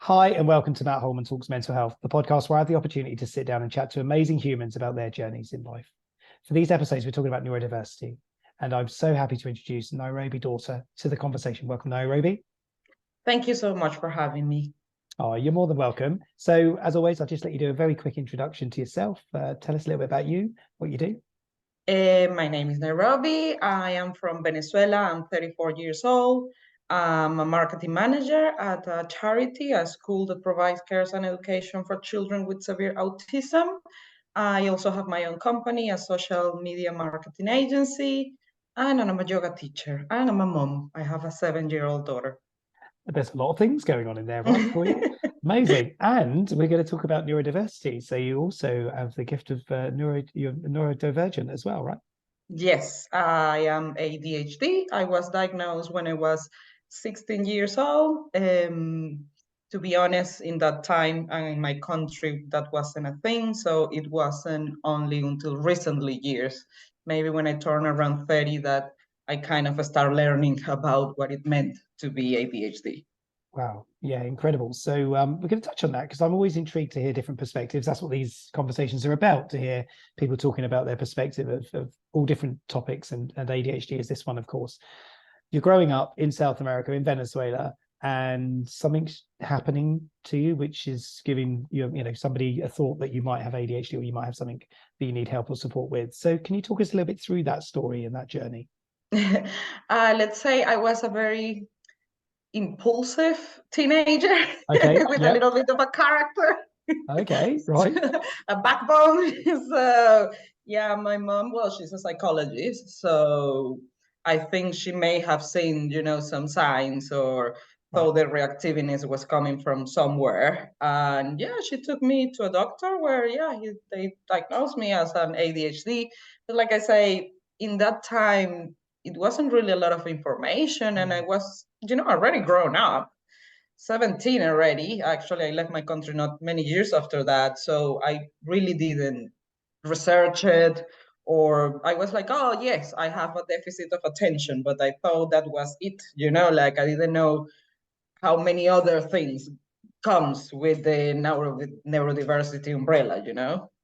Hi, and welcome to Matt Holman Talks Mental Health, the podcast where I have the opportunity to sit down and chat to amazing humans about their journeys in life. For these episodes, we're talking about neurodiversity, and I'm so happy to introduce Nairobi Dorta to the conversation. Welcome, Nairobi. Thank you so much for having me. Oh, you're more than welcome. So, as always, I'll just let you do a very quick introduction to yourself. Tell us a little bit about you, what you do. My name is Nairobi. I am from Venezuela. I'm 34 years old. I'm a marketing manager at a charity, a school that provides care and education for children with severe autism. I also have my own company, a social media marketing agency, and I'm a yoga teacher, and I'm a mom. I have a 7-year-old daughter. There's a lot of things going on in there, right, for you? Amazing. And we're going to talk about neurodiversity. So you also have the gift of you're neurodivergent as well, right? Yes, I am ADHD. I was diagnosed when I was 16 years old. To be honest, in that time and in my country, that wasn't a thing. So it wasn't only until recently years, maybe when I turned around 30, that I kind of start learning about what it meant to be ADHD. Wow. Yeah, incredible. So we're going to touch on that because I'm always intrigued to hear different perspectives. That's what these conversations are about, to hear people talking about their perspective of all different topics. And ADHD is this one, of course. You're growing up in South America, in Venezuela, and something's happening to you, which is giving somebody a thought that you might have ADHD or you might have something that you need help or support with. So can you talk us a little bit through that story and that journey? Let's say I was a very impulsive teenager Okay. with a Yeah. little bit of a character. Okay. Right. A backbone. So yeah, my mom, well, she's a psychologist, so I think she may have seen, some signs or Right. thought the reactiveness was coming from somewhere. And yeah, she took me to a doctor where, yeah, they diagnosed me as an ADHD. But like I say, in that time, it wasn't really a lot of information, and I was, already grown up. 17 already. Actually, I left my country not many years after that. So I really didn't research it, or I was like, oh, yes, I have a deficit of attention, but I thought that was it, like I didn't know how many other things comes with the neurodiversity umbrella.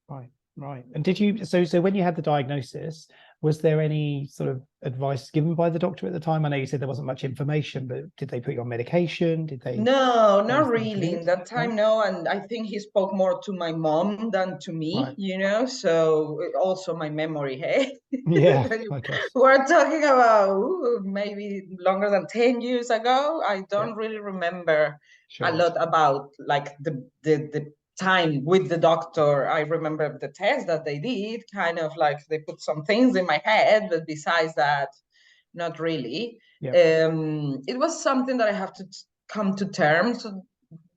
Right, right. And did you, so when you had the diagnosis, was there any sort of advice given by the doctor at the time? I know you said there wasn't much information, but did they put you on medication? Did they No, say not anything really. weird? In that No? time, no. And I think he spoke more to my mom than to Right. So also my memory, hey? Yeah, I guess. We're talking about maybe longer than 10 years ago. I Yeah, don't really remember a sure. lot about like the time with the doctor. I remember the test that they did, kind of like they put some things in my head, but besides that, not really. Yeah. It was something that I have to come to terms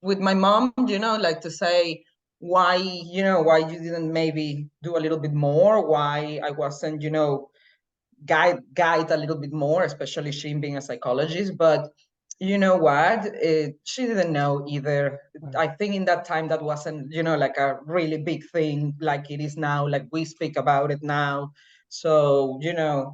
with my mom, like to say why you didn't maybe do a little bit more, why I wasn't, guide a little bit more, especially she being a psychologist. But you know what? She didn't know either. Right. I think in that time that wasn't, like a really big thing like it is now, like we speak about it now. So, Yeah.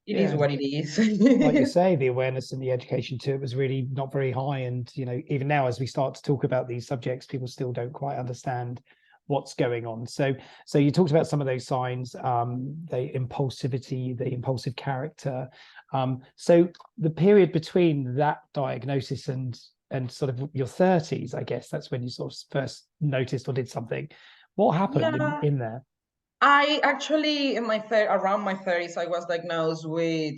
it is Yeah. what it is. Like you say, the awareness and the education to it was really not very high. And, even now, as we start to talk about these subjects, people still don't quite understand what's going on. So you talked about some of those signs, the impulsivity, the impulsive character. So the period between that diagnosis and sort of your 30s, I guess that's when you sort of first noticed or did something. What happened Yeah, in there? I actually, around my 30s, I was diagnosed with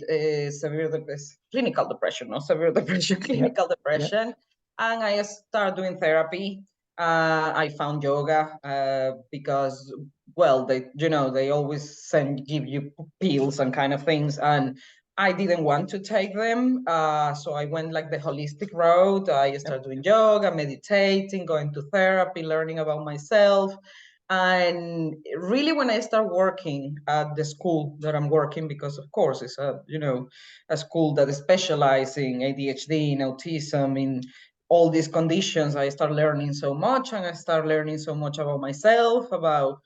clinical depression, not severe depression, Yeah. clinical Yeah. depression. And I started doing therapy. I found yoga because, well, they always give you pills and kind of things. And I didn't want to take them. So I went like the holistic road. I Yep. started doing yoga, meditating, going to therapy, learning about myself. And really, when I start working at the school that I'm working, because of course it's a school that is specializing in ADHD, in autism, in all these conditions, I start learning so much, and I start learning so much about myself, about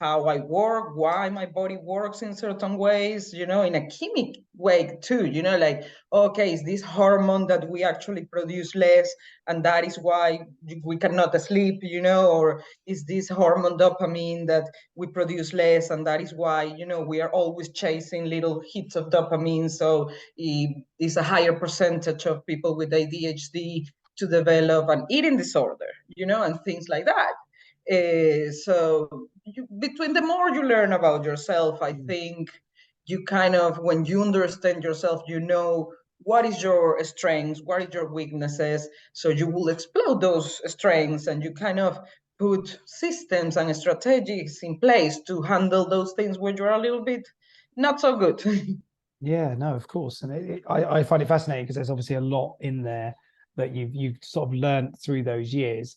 how I work, why my body works in certain ways, in a chemic way too, like, okay, is this hormone that we actually produce less, and that is why we cannot sleep, or is this hormone dopamine that we produce less, and that is why, we are always chasing little hits of dopamine. So it's a higher percentage of people with ADHD to develop an eating disorder, and things like that. So between the more you learn about yourself, I think you kind of, when you understand yourself, what is your strengths, what is your weaknesses. So you will explode those strengths, and you kind of put systems and strategies in place to handle those things where you're a little bit not so good. Yeah, no, of course. And I find it fascinating because there's obviously a lot in there that you've sort of learned through those years.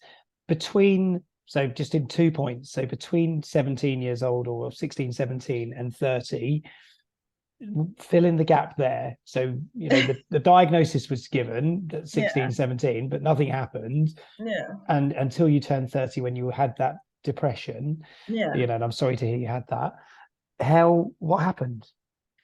So just in 2 points, so between 17 years old or 16, 17 and 30, fill in the gap there. So, the diagnosis was given at 16, Yeah. 17, but nothing happened. Yeah. And until you turned 30 when you had that depression, Yeah. and I'm sorry to hear you had that. What happened?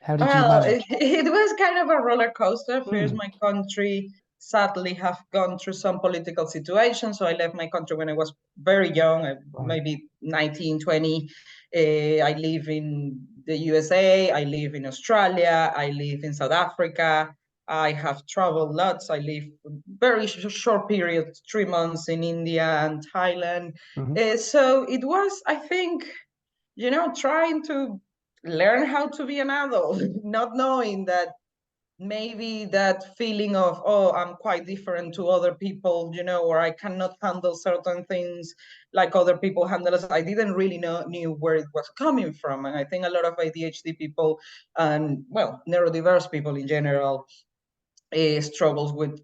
How did you Well, manage? it was kind of a roller coaster. First, Mm, my country sadly have gone through some political situations. So I left my country when I was very young, right. maybe 19, 20. I live in the USA. I live in Australia. I live in South Africa. I have traveled lots. I live very short periods, 3 months in India and Thailand. Mhm. So it was, I think, trying to learn how to be an adult, not knowing that maybe that feeling of, oh, I'm quite different to other people, or I cannot handle certain things like other people handle us. I didn't really knew where it was coming from. And I think a lot of ADHD people and, well, neurodiverse people in general struggles with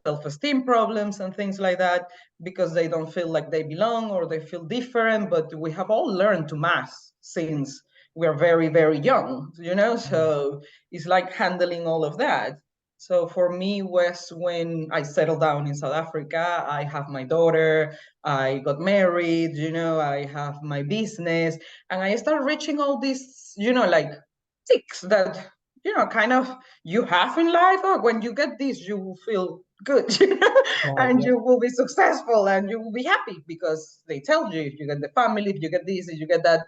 self-esteem problems and things like that, because they don't feel like they belong or they feel different. But we have all learned to mask since we are very, very young, so it's like handling all of that. So for me was when I settled down in South Africa. I have my daughter, I got married, I have my business, and I start reaching all these like ticks that kind of you have in life. Oh, when you get this, you will feel good, Right. and Yeah. you will be successful and you will be happy, because they tell you if you get the family, if you get this, if you get that,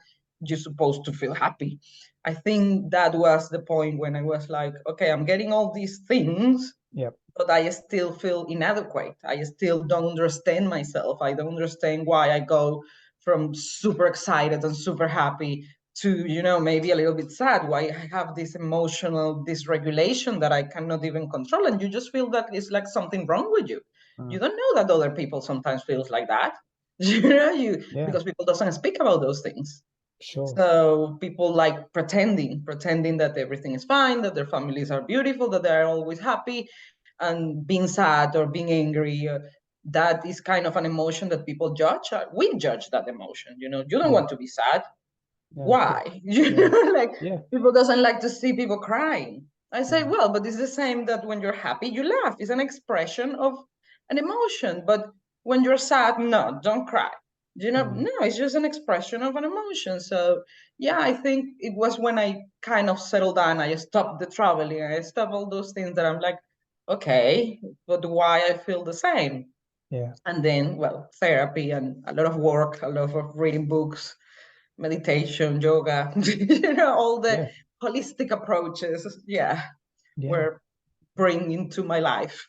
you're supposed to feel happy. I think that was the point when I was like, okay, I'm getting all these things, Yeah. but I still feel inadequate. I still don't understand myself. I don't understand why I go from super excited and super happy to, maybe a little bit sad. Why I have this emotional dysregulation that I cannot even control. And you just feel that it's like something wrong with you. Mm, You don't know that other people sometimes feels like that. yeah. Because people doesn't speak about those things. Sure. So people like pretending that everything is fine, that their families are beautiful, that they're always happy, and being sad or being angry. That is kind of an emotion that people judge. We judge that emotion. You don't Yeah. want to be sad. Yeah. Of course. Why? Yeah. Like, Yeah. people doesn't like to see people crying. I say, Mm, well, but it's the same that when you're happy, you laugh. It's an expression of an emotion. But when you're sad, no, don't cry. mm, No, it's just an expression of an emotion. So yeah, I think it was when I kind of settled down. I stopped the traveling. I stopped all those things that I'm like, okay, but why I feel the same? yeah. And then, well, therapy and a lot of work, a lot of reading books, meditation, yoga, all the Yeah. holistic approaches, yeah, Yeah. were bring into my life.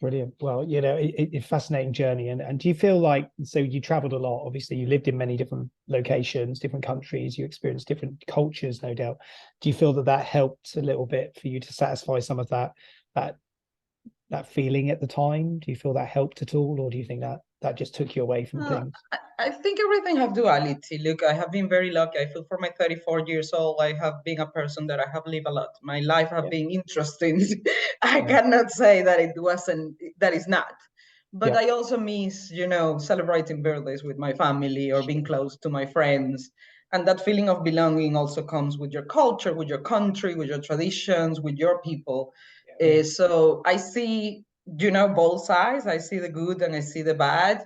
Brilliant. Well, it's a fascinating journey. And do you feel like, so you traveled a lot, obviously you lived in many different locations, different countries, you experienced different cultures, no doubt. Do you feel that that helped a little bit for you to satisfy some of that that feeling at the time? Do you feel that helped at all, or do you think that that just took you away from Uh, things? I think everything have duality. Look, I have been very lucky. I feel for my 34 years old, I have been a person that I have lived a lot. My life have Yeah. been interesting. I Yeah. cannot say that it wasn't, that is not. But Yeah. I also miss, celebrating birthdays with my family or being close to my friends. And that feeling of belonging also comes with your culture, with your country, with your traditions, with your people. So I see, both sides. I see the good and I see the bad.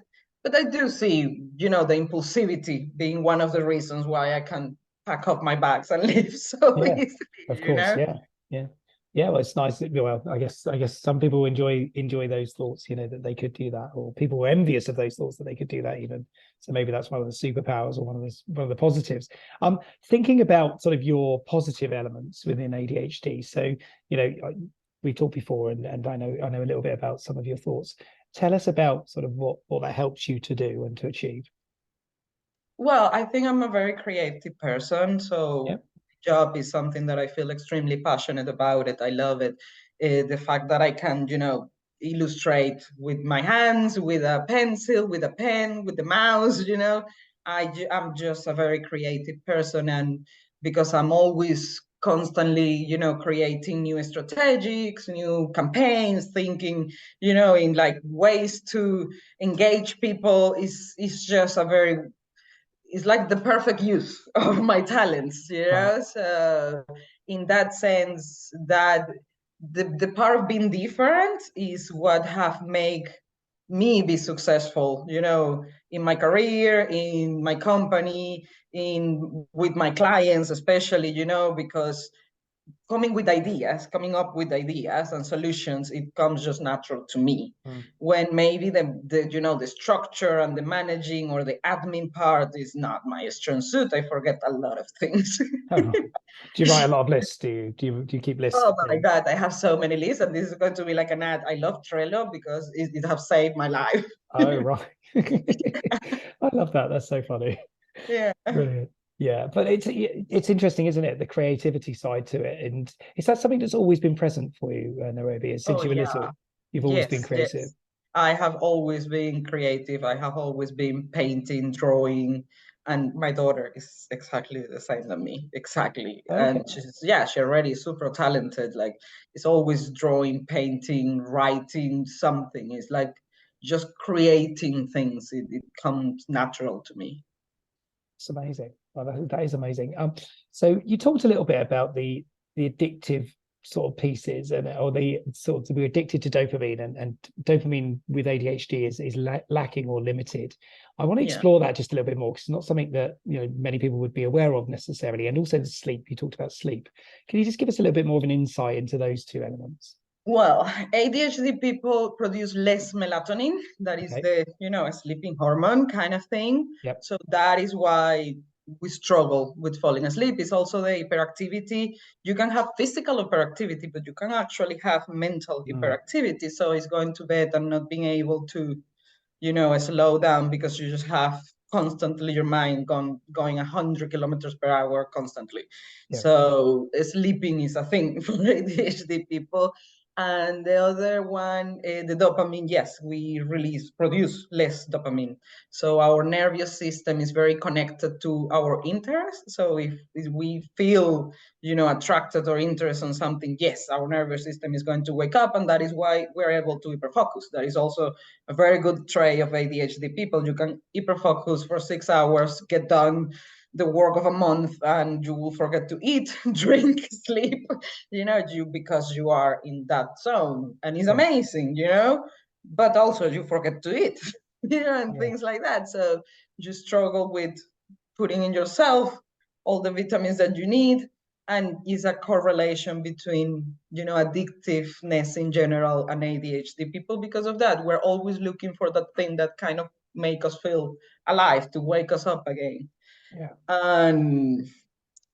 But I do see, the impulsivity being one of the reasons why I can pack up my bags and leave so Yeah, easily, of course. Yeah, yeah, yeah. Well, it's nice. Well, I guess some people enjoy those thoughts. That they could do that, or people were envious of those thoughts that they could do that even. So maybe that's one of the superpowers or one of the positives. Thinking about sort of your positive elements within ADHD. So we talked before, and I know a little bit about some of your thoughts. Tell us about sort of what that helps you to do and to achieve. Well, I think I'm a very creative person, Yeah. so job is something that I feel extremely passionate about it. I love it. The fact that I can, illustrate with my hands, with a pencil, with a pen, with the mouse, I'm just a very creative person, and because I'm always constantly, creating new strategies, new campaigns, thinking, in like ways to engage people is just a very it's like the perfect use of my talents, Right. So in that sense, that the part of being different is what have made me be successful, in my career, in my company, in with my clients, especially, because coming up with ideas and solutions, it comes just natural to me. Mm. When maybe the structure and the managing or the admin part is not my strong suit, I forget a lot of things. Oh, right. Do you write a lot of lists? Do you keep lists? Oh my God, I have so many lists, and this is going to be like an ad. I love Trello because it has saved my life. Oh, right. I love that. That's so funny. Yeah. Brilliant. Yeah, but it's interesting, isn't it? The creativity side to it, and is that something that's always been present for you, Nairobi? Oh Since you were yeah. little, you've always been Yes, creative. yes. I have always been creative. I have always been painting, drawing, and my daughter is exactly the same than me. Exactly. Okay. And she already is super talented. Like it's always drawing, painting, writing something. It's like just creating things. It comes natural to me. It's amazing. Well, that is amazing. So you talked a little bit about the addictive sort of pieces or the sort of to be addicted to dopamine and dopamine with ADHD is lacking or limited. I want to Yeah. explore that just a little bit more because it's not something that many people would be aware of necessarily. And also the sleep. You talked about sleep. Can you just give us a little bit more of an insight into those two elements? Well, ADHD people produce less melatonin. That is Okay. the, sleeping hormone kind of thing. Yep. So that is why we struggle with falling asleep. It's also the hyperactivity. You can have physical hyperactivity, but you can actually have mental Mm. hyperactivity. So it's going to bed and not being able to slow down because you just have constantly your mind going 100 kilometers per hour constantly. Yeah. So sleeping is a thing for ADHD people. And the other one, the dopamine, yes, we produce less dopamine. So our nervous system is very connected to our interest. So if we feel, attracted or interested in something, yes, our nervous system is going to wake up, and that is why we're able to hyperfocus. That is also a very good trait of ADHD people. You can hyperfocus for 6 hours, get done the work of a month, and you will forget to eat, drink, sleep, because you are in that zone. And it's Yeah. amazing, but also you forget to eat, and Yeah. things like that. So you struggle with putting in yourself all the vitamins that you need, and is a correlation between addictiveness in general and ADHD people. Because of that, we're always looking for that thing that kind of make us feel alive, to wake us up again. Yeah. And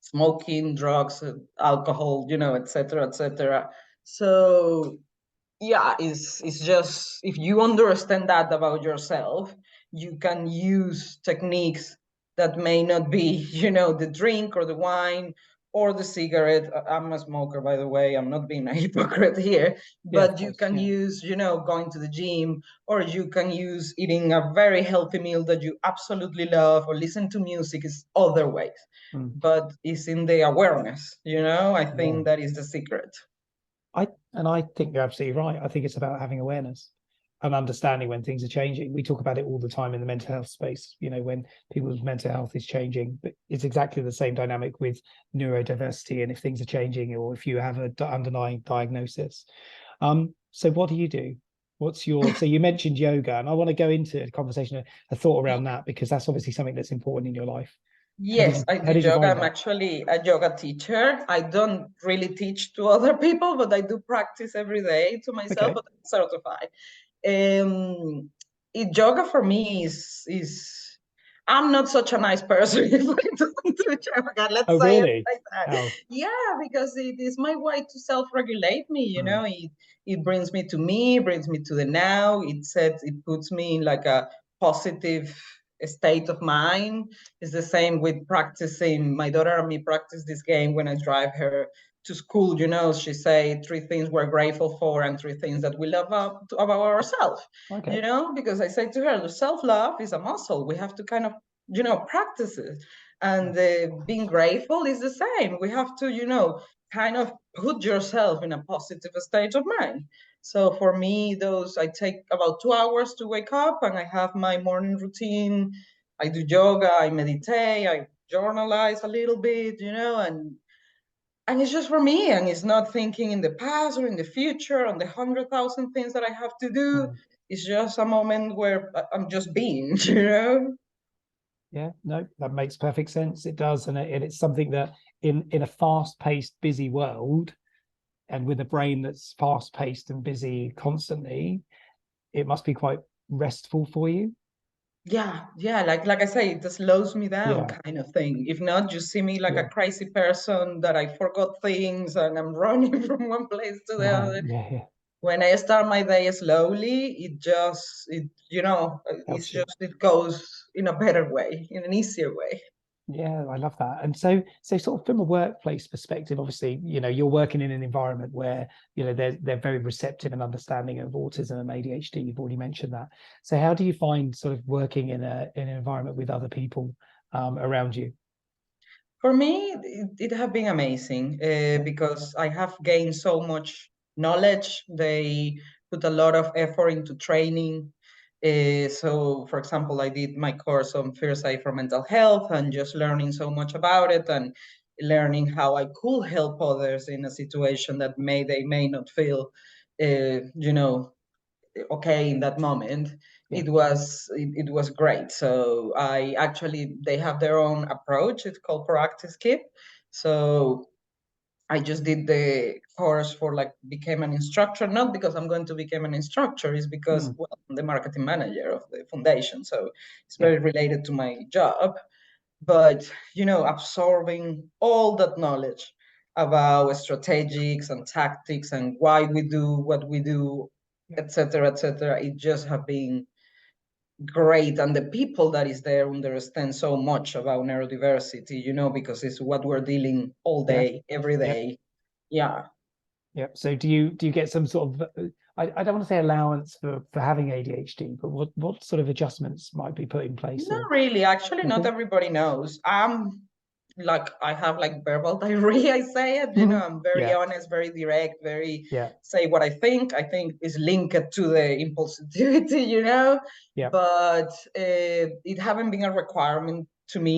smoking, drugs, alcohol, etc., etc. So yeah, it's just, if you understand that about yourself, you can use techniques that may not be the drink or the wine or the cigarette. I'm a smoker, by the way. I'm not being a hypocrite here. Yeah. Of But you course. can Yeah. use going to the gym, or you can use eating a very healthy meal that you absolutely love, or listen to music. Is other ways, Mm. but it's in the awareness. I Yeah. think that is the secret. I think you're absolutely right. I think it's about having awareness and understanding when things are changing. We talk about it all the time in the mental health space, when people's mental health is changing, but it's exactly the same dynamic with neurodiversity. And if things are changing or if you have a underlying diagnosis. So what do you do? What's your, so you mentioned yoga, and I want to go into a conversation, a thought around that, because that's obviously something that's important in your life. Yes, I How do did you yoga. find I'm that? actually a yoga teacher. I don't really teach to other people, but I do practice every day to myself, Okay. but I'm certified. Um, yoga for me is I'm not such a nice person if I don't do yoga. Oh, Let's say it really? like that. Oh, Yeah, because it is my way to self-regulate me. You mm, know, it brings me, brings me to the now. It puts me in like a positive state of mind. It's the same with practicing. My daughter and me practice this game when I drive her to school. You know, she say three things we're grateful for and three things that we love about ourselves. You okay. know, because I say to her, the self-love is a muscle. We have to kind of, practice it. And being grateful is the same. We have to, kind of put yourself in a positive state of mind. So for me, those I take about 2 hours to wake up, and I have my morning routine. I do yoga, I meditate, I journalize a little bit, and it's just for me, and it's not thinking in the past or in the future on the 100,000 things that I have to do. Mm. It's just a moment where I'm just being, you know. Yeah, no, that makes perfect sense. It does. And it's something that in a fast-paced, busy world, and with a brain that's fast-paced and busy constantly, it must be quite restful for you. Yeah, like I say, it just slows me down, Yeah. kind of thing. If not, you see me like Yeah. a crazy person that I forgot things and I'm running from one place to the other. Yeah, yeah. When I start my day slowly, it's Helps you. just it goes in a better way, in an easier way. Yeah, I love that. And so sort of from a workplace perspective, obviously, you're working in an environment where, they're very receptive and understanding of autism and ADHD. You've already mentioned that. So how do you find sort of working in an environment with other people around you? For me, it have been amazing Yeah. because I have gained so much knowledge. They put a lot of effort into training. So, for example, I did my course on first aid for mental health and just learning so much about it and learning how I could help others in a situation that they may not feel, okay in that moment. Yeah. It was great. So I actually they have their own approach. It's called proactive skip. So I just did the course for like became an instructor, not because I'm going to become an instructor, is because Mm. well, I'm the marketing manager of the foundation. So it's Yeah. very related to my job. But absorbing all that knowledge about strategics and tactics and why we do what we do, Yeah. etc., etc., it just have been great. And the people that is there understand so much about neurodiversity, because it's what we're dealing all Yeah. day every Yeah. day. Yeah. Yeah. So do you get some sort of I don't want to say allowance for having ADHD, but what sort of adjustments might be put in place Not or really. Actually, not nothing? everybody knows. Like I have like verbal diarrhea, I say it. I'm very Yeah. honest, very direct, very Yeah. say what I think. I think is linked to the impulsivity, Yeah. but it haven't been a requirement to me.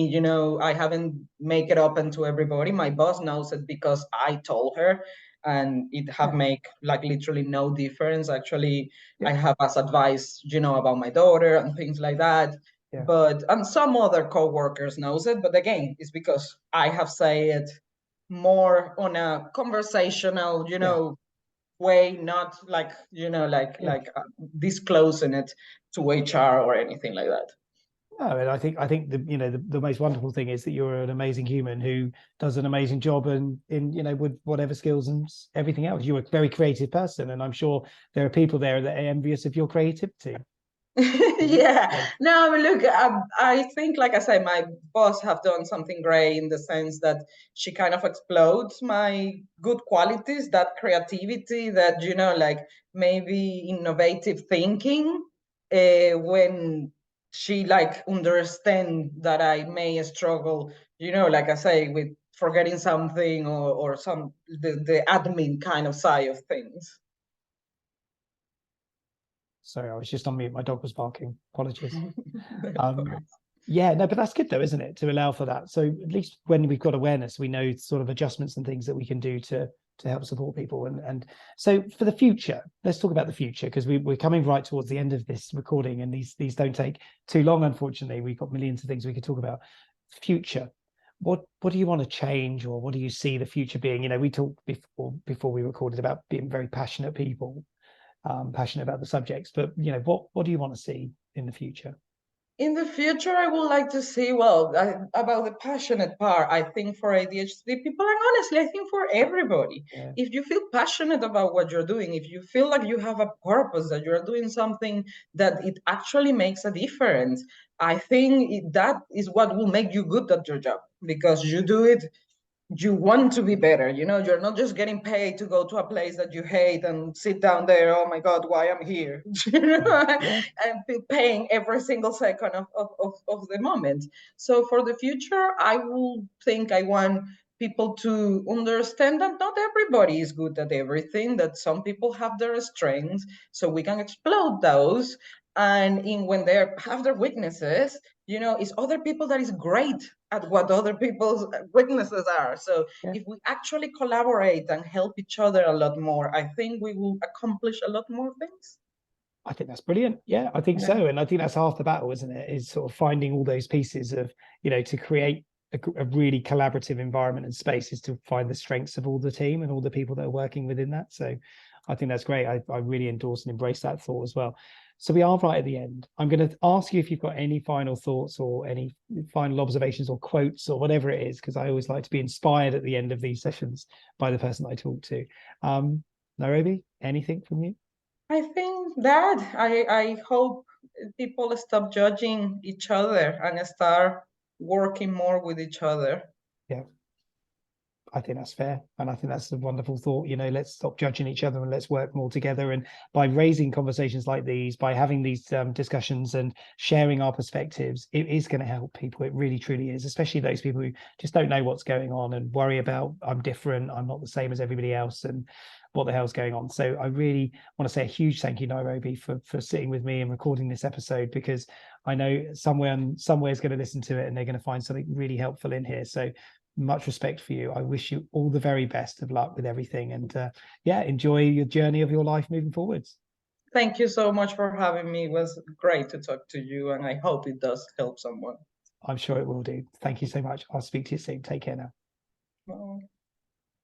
I haven't make it open to everybody. My boss knows it because I told her, and it have Yeah. make like literally no difference. Actually, Yeah. I have as advice, about my daughter and things like that. Yeah. But and some other co-workers knows it, but again, it's because I have said it more on a conversational, Yeah. way, not like, Yeah. disclosing it to HR or anything like that. No, and I think the most wonderful thing is that you're an amazing human who does an amazing job and in with whatever skills and everything else. You're a very creative person, and I'm sure there are people there that are envious of your creativity. Yeah, So, no, I mean, look, I think, like I say, my boss have done something great in the sense that she kind of explodes my good qualities, that creativity, that, like maybe innovative thinking, when she like understand that I may struggle, like I say, with forgetting something or the admin kind of side of things. sorry, I was just on mute. My dog was barking. Apologies. Of Um, course. yeah, no, but that's good though, isn't it, to allow for that? So at least when we've got awareness, we know sort of adjustments and things that we can do to help support people. And so for the future, let's talk about the future, because we're coming right towards the end of this recording, and these don't take too long, unfortunately. We've got millions of things we could talk about. Future, what do you want to change, or what do you see the future being? You know, we talked before we recorded about being very passionate people, passionate about the subjects, but you know, what do you want to see in the future? In the future, I would like to see, well, about the passionate part, I think for ADHD people, and honestly, I think for everybody, Yeah. if you feel passionate about what you're doing, if you feel like you have a purpose, that you're doing something that it actually makes a difference, I think that is what will make you good at your job, because you do it, you want to be better. You're not just getting paid to go to a place that you hate and sit down there, oh my god, why I'm here. Yeah. And feel paying every single second of the moment. So for the future, I will think I want people to understand that not everybody is good at everything, that some people have their strengths, so we can explode those. And when they have their weaknesses, it's other people that is great at what other people's weaknesses are. So Yeah. if we actually collaborate and help each other a lot more, I think we will accomplish a lot more things. I think that's brilliant. Yeah, I think Yeah. so. And I think that's half the battle, isn't it? Is sort of finding all those pieces of, to create a really collaborative environment and space, is to find the strengths of all the team and all the people that are working within that. So I think that's great. I really endorse and embrace that thought as well. So we are right at the end. I'm going to ask you if you've got any final thoughts or any final observations or quotes or whatever it is, because I always like to be inspired at the end of these sessions by the person I talk to. Nairobi, anything from you? I think that I hope people stop judging each other and start working more with each other. Yeah. I think that's fair. And I think that's a wonderful thought. Let's stop judging each other and let's work more together. And by raising conversations like these, by having these discussions and sharing our perspectives, it is going to help people. It really, truly is, especially those people who just don't know what's going on and worry about, I'm different, I'm not the same as everybody else, and what the hell's going on. So I really want to say a huge thank you, Nairobi, for sitting with me and recording this episode, because I know somewhere is going to listen to it and they're going to find something really helpful in here. So much respect for you. I wish you all the very best of luck with everything, and enjoy your journey of your life moving forwards. Thank you so much for having me. It was great to talk to you, and I hope it does help someone. I'm sure it will do. Thank you so much. I'll speak to you soon. Take care now. Bye.